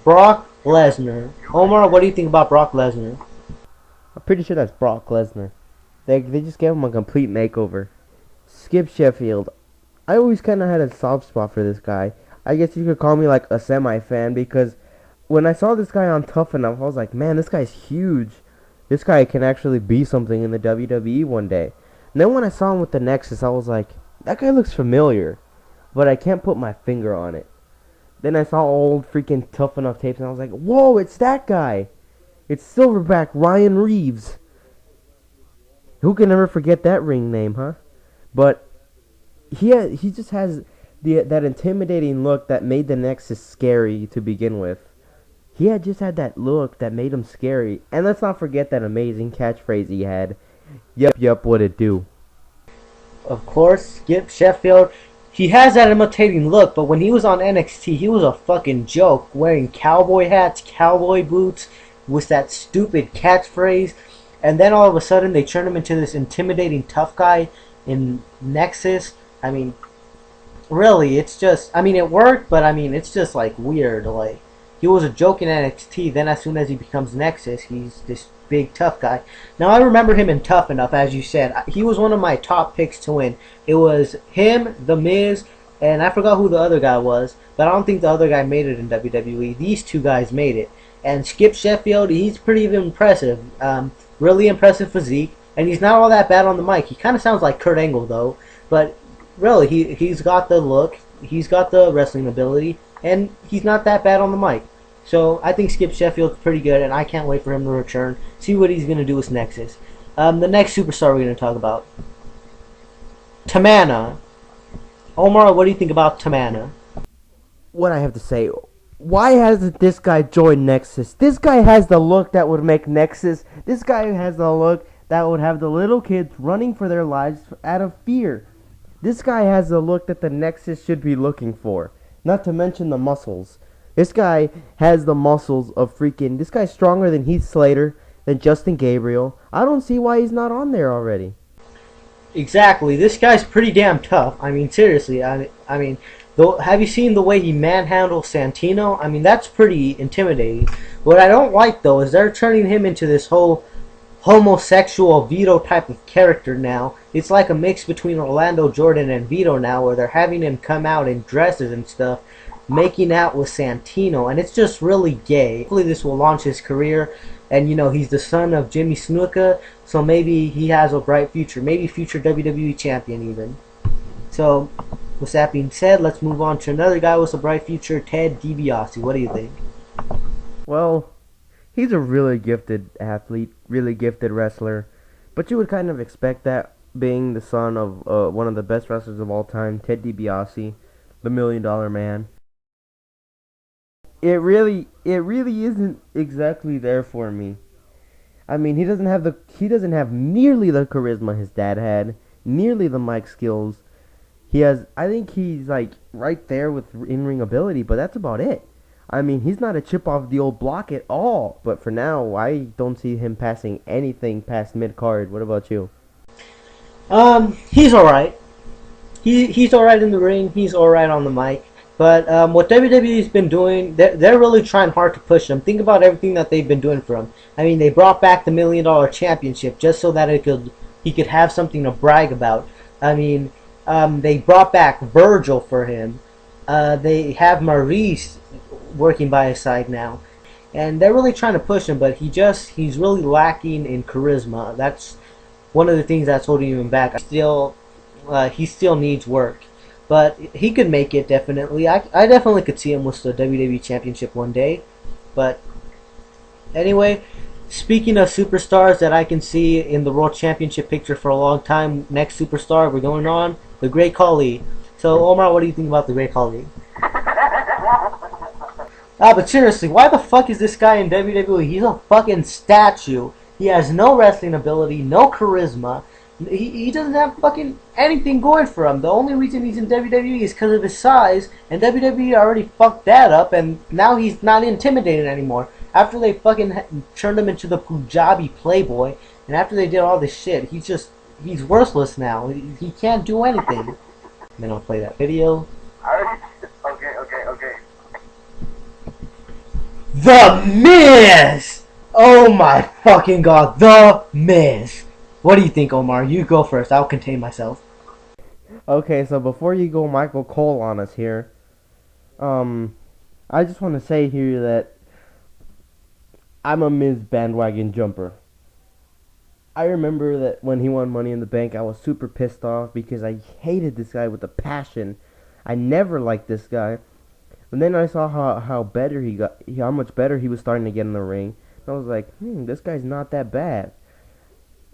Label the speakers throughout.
Speaker 1: Brock Lesnar. Omar, what do you think about Brock Lesnar?
Speaker 2: I'm pretty sure that's Brock Lesnar. They just gave him a complete makeover. Skip Sheffield. I always kind of had a soft spot for this guy. I guess you could call me like a semi-fan because when I saw this guy on Tough Enough, I was like, man, this guy's huge. This guy can actually be something in the WWE one day. And then when I saw him with the Nexus, I was like, that guy looks familiar, but I can't put my finger on it. Then I saw old freaking Tough Enough tapes, and I was like, whoa, it's that guy. It's Silverback Ryan Reeves. Who can ever forget that ring name, huh? But he just has that intimidating look that made the Nexus scary to begin with. He just had that look that made him scary. And let's not forget that amazing catchphrase he had. Yup, what it do.
Speaker 1: Of course, Skip Sheffield. He has that imitating look, but when he was on NXT, he was a fucking joke. Wearing cowboy hats, cowboy boots, with that stupid catchphrase. And then all of a sudden, they turn him into this intimidating tough guy in Nexus. I mean, really, it's just, I mean, it worked, but I mean, it's just like weird. Like, he was a joke in NXT, then as soon as he becomes Nexus, he's this big tough guy. Now, I remember him in Tough Enough, as you said. He was one of my top picks to win. It was him, The Miz, and I forgot who the other guy was, but I don't think the other guy made it in WWE. These two guys made it. And Skip Sheffield, he's pretty impressive. Really impressive physique, and he's not all that bad on the mic. He kind of sounds like Kurt Angle, though, but really, he's got the look, he's got the wrestling ability, and he's not that bad on the mic. So I think Skip Sheffield's pretty good, and I can't wait for him to return, see what he's going to do with Nexus. The next superstar we're going to talk about, Tamina. Omar, what do you think about Tamina?
Speaker 2: What I have to say, why hasn't this guy joined Nexus? This guy has the look that would make Nexus. This guy has the look that would have the little kids running for their lives out of fear. This guy has the look that the Nexus should be looking for. Not to mention the muscles. This guy has the muscles of freaking... This guy's stronger than Heath Slater, than Justin Gabriel. I don't see why he's not on there already.
Speaker 1: Exactly. This guy's pretty damn tough. I mean, seriously. I mean, have you seen the way he manhandles Santino? I mean, that's pretty intimidating. What I don't like, though, is they're turning him into this whole homosexual Vito type of character now. It's like a mix between Orlando Jordan and Vito now, where they're having him come out in dresses and stuff, making out with Santino, and it's just really gay. Hopefully this will launch his career, and you know, he's the son of Jimmy Snuka, so maybe he has a bright future, maybe future WWE champion even. So, with that being said, let's move on to another guy with a bright future, Ted DiBiase. What do you think?
Speaker 2: Well, he's a really gifted athlete, really gifted wrestler, but you would kind of expect that being the son of one of the best wrestlers of all time, Ted DiBiase, the $1 Million Man. It really isn't exactly there for me. I mean, he doesn't have nearly the charisma his dad had, nearly the mic skills. I think he's like right there with in-ring ability, but that's about it. I mean, he's not a chip off the old block at all. But for now, I don't see him passing anything past mid-card. What about you?
Speaker 1: He's alright. He's alright in the ring, he's alright on the mic. But what WWE's been doing, they're really trying hard to push him. Think about everything that they've been doing for him. I mean, they brought back the $1 Million Championship just so that he could have something to brag about. I mean, they brought back Virgil for him. They have Maurice working by his side now. And they're really trying to push him, but he's really lacking in charisma. That's one of the things that's holding him back. He still needs work. But he could make it, definitely. I definitely could see him with the WWE Championship one day. But anyway, speaking of superstars that I can see in the World Championship picture for a long time, next superstar we're going on, the Great Khali. So, Omar, what do you think about the Great Khali? But seriously, why the fuck is this guy in WWE? He's a fucking statue. He has no wrestling ability, no charisma. He doesn't have fucking anything going for him. The only reason he's in WWE is because of his size, and WWE already fucked that up, and now he's not intimidated anymore. After they fucking turned him into the Punjabi Playboy, and after they did all this shit, he's worthless now. He can't do anything. Then I'll play that video.
Speaker 3: Okay.
Speaker 1: The Miz! Oh my fucking god, The Miz! What do you think, Omar? You go first. I'll contain myself.
Speaker 2: Okay, so before you go Michael Cole on us here, I just want to say here that I'm a Miz bandwagon jumper. I remember that when he won Money in the Bank, I was super pissed off because I hated this guy with a passion. I never liked this guy. And then I saw how better he got, how much better he was starting to get in the ring. And I was like, this guy's not that bad.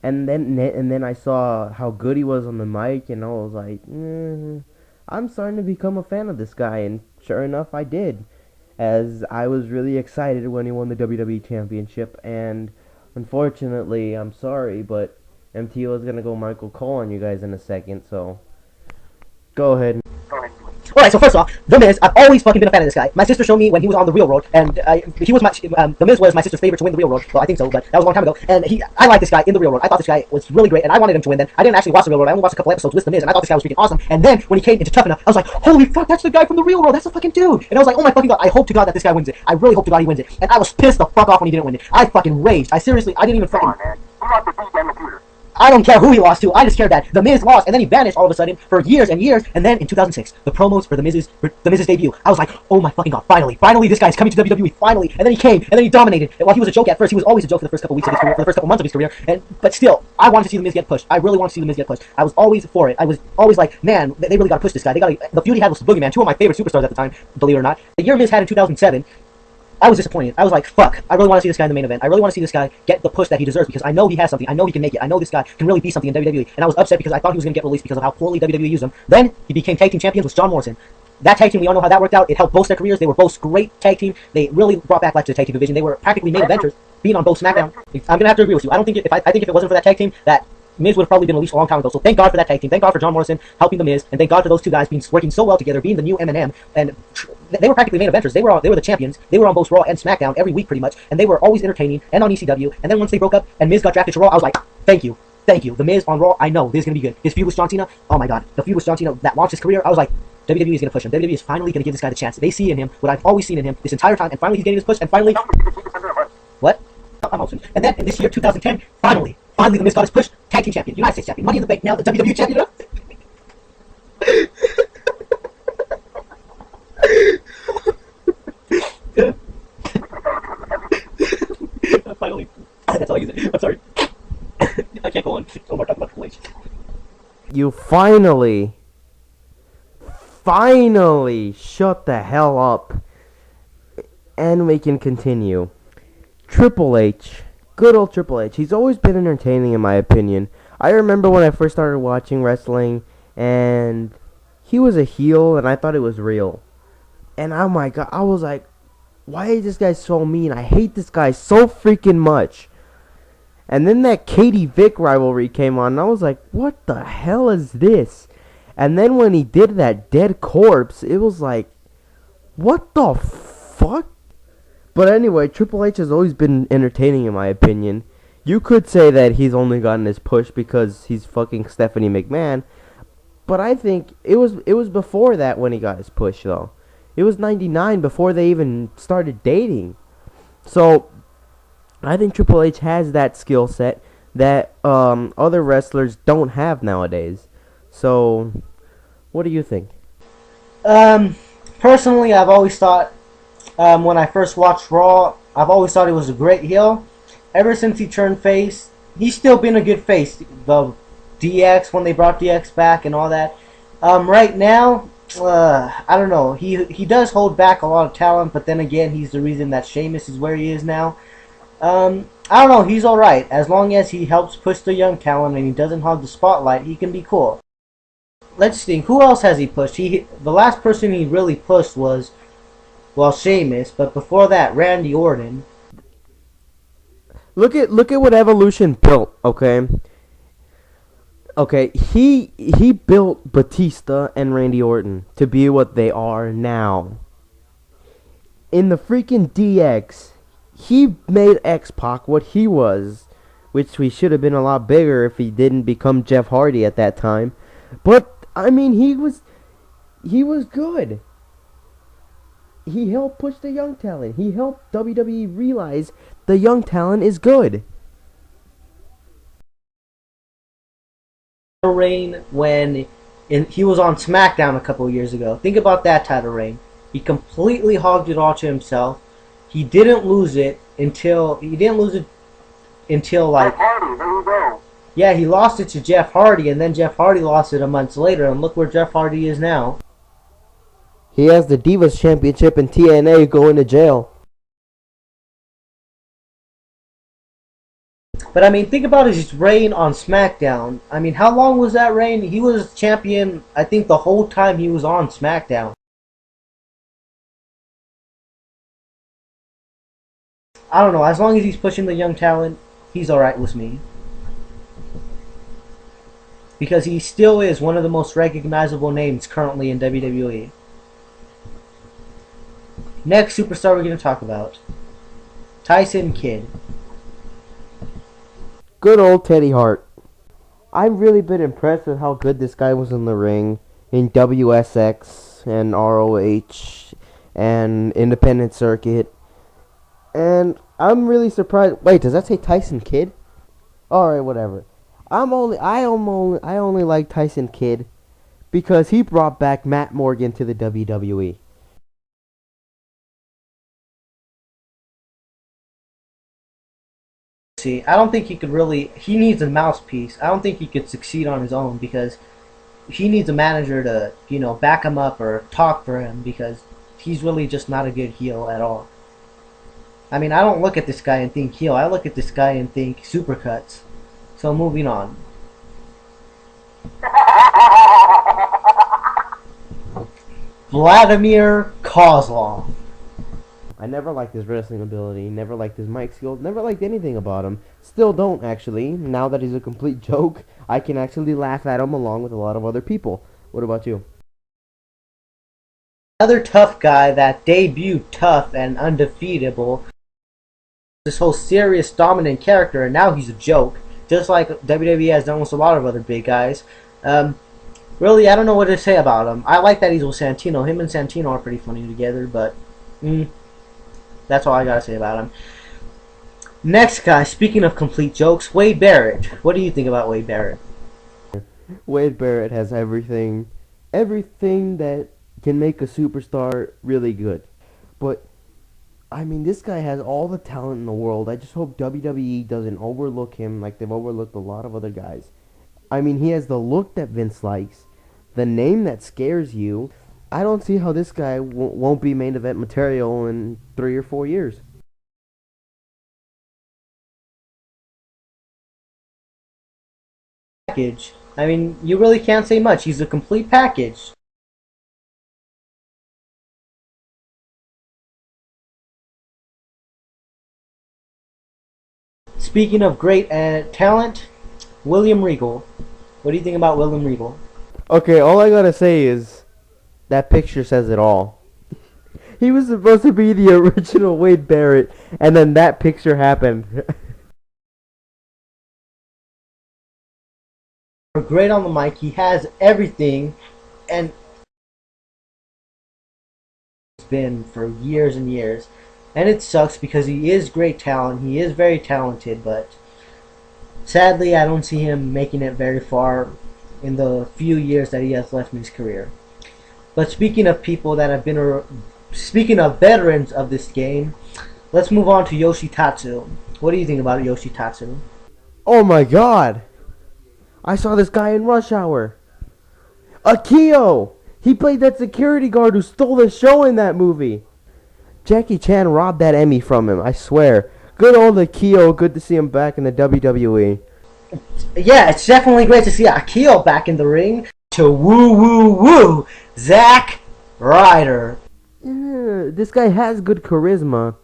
Speaker 2: And then I saw how good he was on the mic, and I was like, I'm starting to become a fan of this guy. And sure enough, I did, as I was really excited when he won the WWE Championship. And unfortunately, I'm sorry, but MTO is gonna go Michael Cole on you guys in a second. So go ahead.
Speaker 1: Alright, so first off, The Miz, I've always fucking been a fan of this guy. My sister showed me when he was on the Real Road, and he was The Miz was my sister's favorite to win the Real Road. Well, I think so, but that was a long time ago. And I liked this guy in the Real Road. I thought this guy was really great, and I wanted him to win then. I didn't actually watch the Real Road. I only watched a couple episodes with The Miz, and I thought this guy was freaking awesome. And then, when he came into Tough Enough, I was like, holy fuck, that's the guy from the Real Road. That's the fucking dude. And I was like, oh my fucking god, I hope to god that this guy wins it. I really hope to god he wins it. And I was pissed the fuck off when he didn't win it. I fucking raged. I didn't even fucking... I don't care who he lost to. I just care that The Miz lost, and then he vanished all of a sudden for years and years. And then in 2006, the promos for The Miz's debut, I was like, oh my fucking god, finally, this guy's coming to WWE, finally. And then he came, and then he dominated. And while he was a joke at first, he was always a joke for the first couple weeks of his career, for the first couple months of his career. But still, I wanted to see The Miz get pushed. I really wanted to see The Miz get pushed. I was always for it. I was always like, man, they really got to push this guy. The feud he had with Boogeyman, two of my favorite superstars at the time, believe it or not. The year Miz had in 2007. I was disappointed. I was like, fuck, I really want to see this guy in the main event. I really want to see this guy get the push that he deserves because I know he has something. I know he can make it. I know this guy can really be something in WWE. And I was upset because I thought he was going to get released because of how poorly WWE used him. Then he became tag team champions with John Morrison. That tag team, we all know how that worked out. It helped both their careers. They were both great tag team. They really brought backlash to the tag team division. They were practically main eventers, being on both SmackDown. I'm going to have to agree with you. I think if it wasn't for that tag team, that Miz would have probably been released a long time ago. So thank God for that tag team. Thank God for John Morrison helping The Miz, and thank God for those two guys working so well together, being the new M&M. And they were practically main eventers. They were the champions. They were on both Raw and SmackDown every week pretty much, and they were always entertaining and on ECW. And then once they broke up and Miz got drafted to Raw, I was like, thank you. The Miz on Raw, I know this is gonna be good. His feud with John Cena, oh my god, the feud with John Cena that launched his career. I was like, WWE is gonna push him. WWE is finally gonna give this guy the chance. They see in him what I've always seen in him this entire time, and finally he's getting his push. And finally, what? And then in this year, 2010, finally, The Miz got his push. Tag team champion, United States champion, Money in the Bank, now the WWE champion. Finally, that's all I can say. I'm sorry. I can't go on. No more talking about Triple H.
Speaker 2: You finally shut the hell up, and we can continue. Triple H. Good old Triple H. He's always been entertaining in my opinion. I remember when I first started watching wrestling, and he was a heel, and I thought it was real. And oh my god, I was like, why is this guy so mean? I hate this guy so freaking much. And then that Katie Vick rivalry came on, and I was like, what the hell is this? And then when he did that dead corpse, it was like, what the fuck? But anyway, Triple H has always been entertaining in my opinion. You could say that he's only gotten his push because he's fucking Stephanie McMahon. But I think it was before that when he got his push though. It was 99 before they even started dating. So I think Triple H has that skill set that other wrestlers don't have nowadays. So what do you think?
Speaker 1: Personally, I've always thought when I first watched Raw, I've always thought he was a great heel. Ever since he turned face, he's still been a good face. The DX, when they brought DX back and all that. Right now, I don't know. He does hold back a lot of talent, but then again, he's the reason that Sheamus is where he is now. I don't know. He's alright. As long as he helps push the young talent and he doesn't hog the spotlight, he can be cool. Let's think. Who else has he pushed? The last person he really pushed was, well, Sheamus, but before that, Randy Orton.
Speaker 2: Look at what Evolution built, okay? Okay, he built Batista and Randy Orton to be what they are now. In the freaking DX, he made X-Pac what he was, which he should have been a lot bigger if he didn't become Jeff Hardy at that time. But I mean, he was good. he helped push the young talent. He helped WWE realize the young talent is good.
Speaker 1: Reign when he was on SmackDown a couple of years ago. Think about that title reign. He completely hogged it all to himself. He didn't lose it until like
Speaker 3: Jeff Hardy, there you go.
Speaker 1: yeah, he lost it to Jeff Hardy, and then Jeff Hardy lost it a month later, and look where Jeff Hardy is now.
Speaker 2: He has the Divas Championship in TNA going to jail.
Speaker 1: But I mean, think about his reign on SmackDown. I mean, how long was that reign? He was champion, I think, the whole time he was on SmackDown. I don't know. As long as he's pushing the young talent, he's alright with me. Because he still is one of the most recognizable names currently in WWE. Next superstar we're going to talk about, Tyson Kidd.
Speaker 2: Good old Teddy Hart. I've really been impressed with how good this guy was in the ring, in WSX and ROH and Independent Circuit. And I'm really surprised. Wait, does that say Tyson Kidd? Alright, whatever. I only like Tyson Kidd because he brought back Matt Morgan to the WWE.
Speaker 1: See, I don't think he could really. He needs a mouthpiece. I don't think he could succeed on his own because he needs a manager to, back him up or talk for him because he's really just not a good heel at all. I mean, I don't look at this guy and think heel. I look at this guy and think supercuts. So moving on. Vladimir Kozlov.
Speaker 2: I never liked his wrestling ability, never liked his mic skills, never liked anything about him. Still don't, actually. Now that he's a complete joke, I can actually laugh at him along with a lot of other people. What about you?
Speaker 1: Another tough guy that debuted tough and undefeatable. This whole serious, dominant character, and now he's a joke. Just like WWE has done with a lot of other big guys. Really, I don't know what to say about him. I like that he's with Santino. Him and Santino are pretty funny together, but that's all I gotta say about him. Next guy, speaking of complete jokes, Wade Barrett. What do you think about Wade Barrett?
Speaker 2: Wade Barrett has everything that can make a superstar really good. But, I mean, this guy has all the talent in the world. I just hope WWE doesn't overlook him like they've overlooked a lot of other guys. I mean, he has the look that Vince likes, the name that scares you. I don't see how this guy won't be main event material in 3 or 4 years.
Speaker 1: Package. I mean, you really can't say much. He's a complete package. Speaking of great talent, William Regal. What do you think about William Regal?
Speaker 2: Okay, all I gotta say is that picture says it all. He was supposed to be the original Wade Barrett, and then that picture happened.
Speaker 1: Great on the mic. He has everything, and it's been for years and years. And it sucks because he is great talent. He is very talented, but sadly, I don't see him making it very far in the few years that he has left in his career. But speaking of people that have been, speaking of veterans of this game, let's move on to Yoshi Tatsu. What do you think about Yoshi Tatsu?
Speaker 2: Oh my god! I saw this guy in Rush Hour. Akio! He played that security guard who stole the show in that movie. Jackie Chan robbed that Emmy from him, I swear. Good old Akio, good to see him back in the WWE.
Speaker 1: Yeah, it's definitely great to see Akio back in the ring. To woo, Zack Ryder.
Speaker 2: Yeah, this guy has good charisma,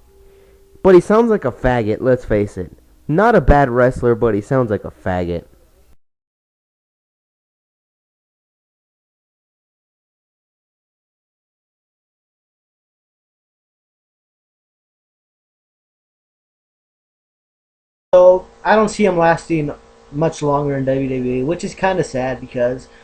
Speaker 2: but he sounds like a faggot, let's face it. Not a bad wrestler, but he sounds like a faggot.
Speaker 1: So I don't see him lasting much longer in WWE, which is kind of sad because